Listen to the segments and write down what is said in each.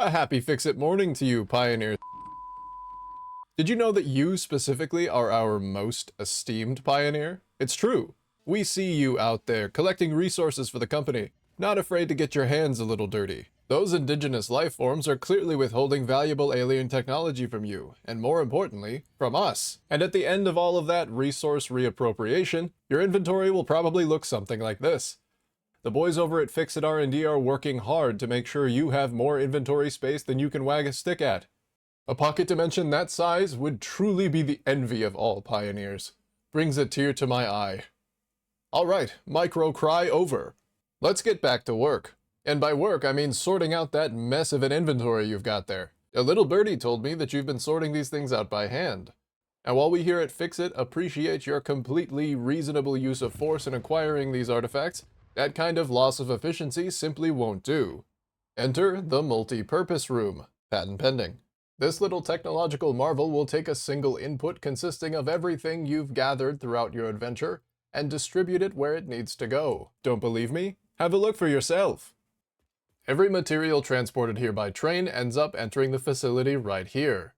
A happy Fix-It morning to you, pioneers. Did you know that you specifically are our most esteemed pioneer? It's true. We see you out there collecting resources for the company, not afraid to get your hands a little dirty. Those indigenous life forms are clearly withholding valuable alien technology from you, and more importantly, from us. And at the end of all of that resource reappropriation, your inventory will probably look something like this. The boys over at Fix-It R&D are working hard to make sure you have more inventory space than you can wag a stick at. A pocket dimension that size would truly be the envy of all pioneers. Brings a tear to my eye. Alright, micro cry over. Let's get back to work. And by work, I mean sorting out that mess of an inventory you've got there. A little birdie told me that you've been sorting these things out by hand. And while we here at Fix-It appreciate your completely reasonable use of force in acquiring these artifacts, that kind of loss of efficiency simply won't do. Enter the Multipurpose Room, patent pending. This little technological marvel will take a single input consisting of everything you've gathered throughout your adventure and distribute it where it needs to go. Don't believe me? Have a look for yourself. Every material transported here by train ends up entering the facility right here.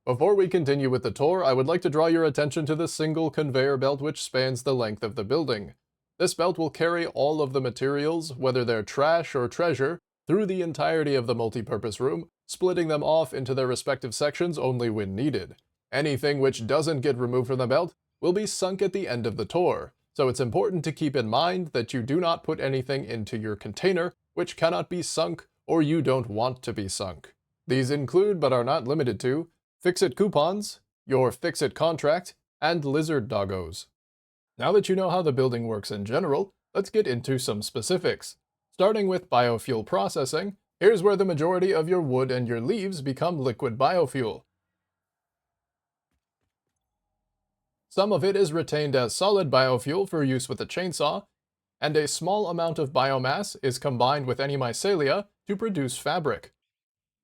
Before we continue with the tour, I would like to draw your attention to the single conveyor belt which spans the length of the building. This belt will carry all of the materials, whether they're trash or treasure, through the entirety of the multipurpose room, splitting them off into their respective sections only when needed. Anything which doesn't get removed from the belt will be sunk at the end of the tour, so it's important to keep in mind that you do not put anything into your container which cannot be sunk or you don't want to be sunk. These include, but are not limited to, Fix-It coupons, your Fix-It contract, and lizard doggos. Now that you know how the building works in general, let's get into some specifics. Starting with biofuel processing, here's where the majority of your wood and your leaves become liquid biofuel. Some of it is retained as solid biofuel for use with a chainsaw, and a small amount of biomass is combined with any mycelia to produce fabric.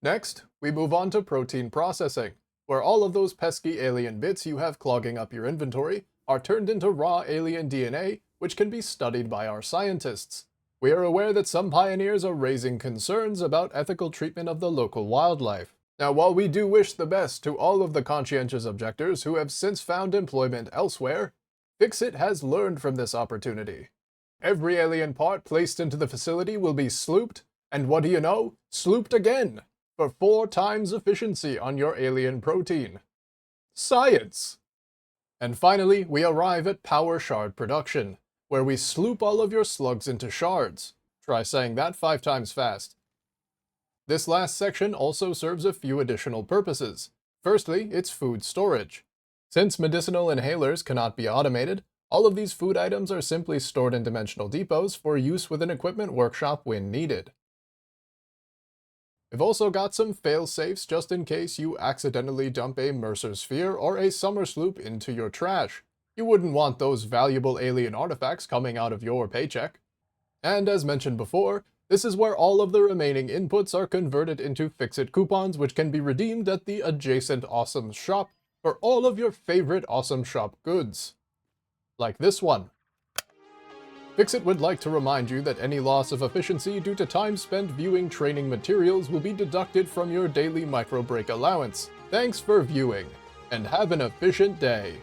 Next, we move on to protein processing, where all of those pesky alien bits you have clogging up your inventory are turned into raw alien DNA, which can be studied by our scientists. We are aware that some pioneers are raising concerns about ethical treatment of the local wildlife. Now, while we do wish the best to all of the conscientious objectors who have since found employment elsewhere, Fix-It has learned from this opportunity. Every alien part placed into the facility will be slooped, and what do you know? Slooped again, for 4 times efficiency on your alien protein. Science! And finally, we arrive at Power Shard production, where we sloop all of your slugs into shards. Try saying that 5 times fast. This last section also serves a few additional purposes. Firstly, it's food storage. Since medicinal inhalers cannot be automated, all of these food items are simply stored in dimensional depots for use with an equipment workshop when needed. We've also got some fail-safes just in case you accidentally dump a Mercer Sphere or a Summer Sloop into your trash. You wouldn't want those valuable alien artifacts coming out of your paycheck. And as mentioned before, this is where all of the remaining inputs are converted into Fix-It coupons which can be redeemed at the adjacent Awesome Shop for all of your favorite Awesome Shop goods. Like this one. Fix-It would like to remind you that any loss of efficiency due to time spent viewing training materials will be deducted from your daily micro break allowance. Thanks for viewing, and have an efficient day.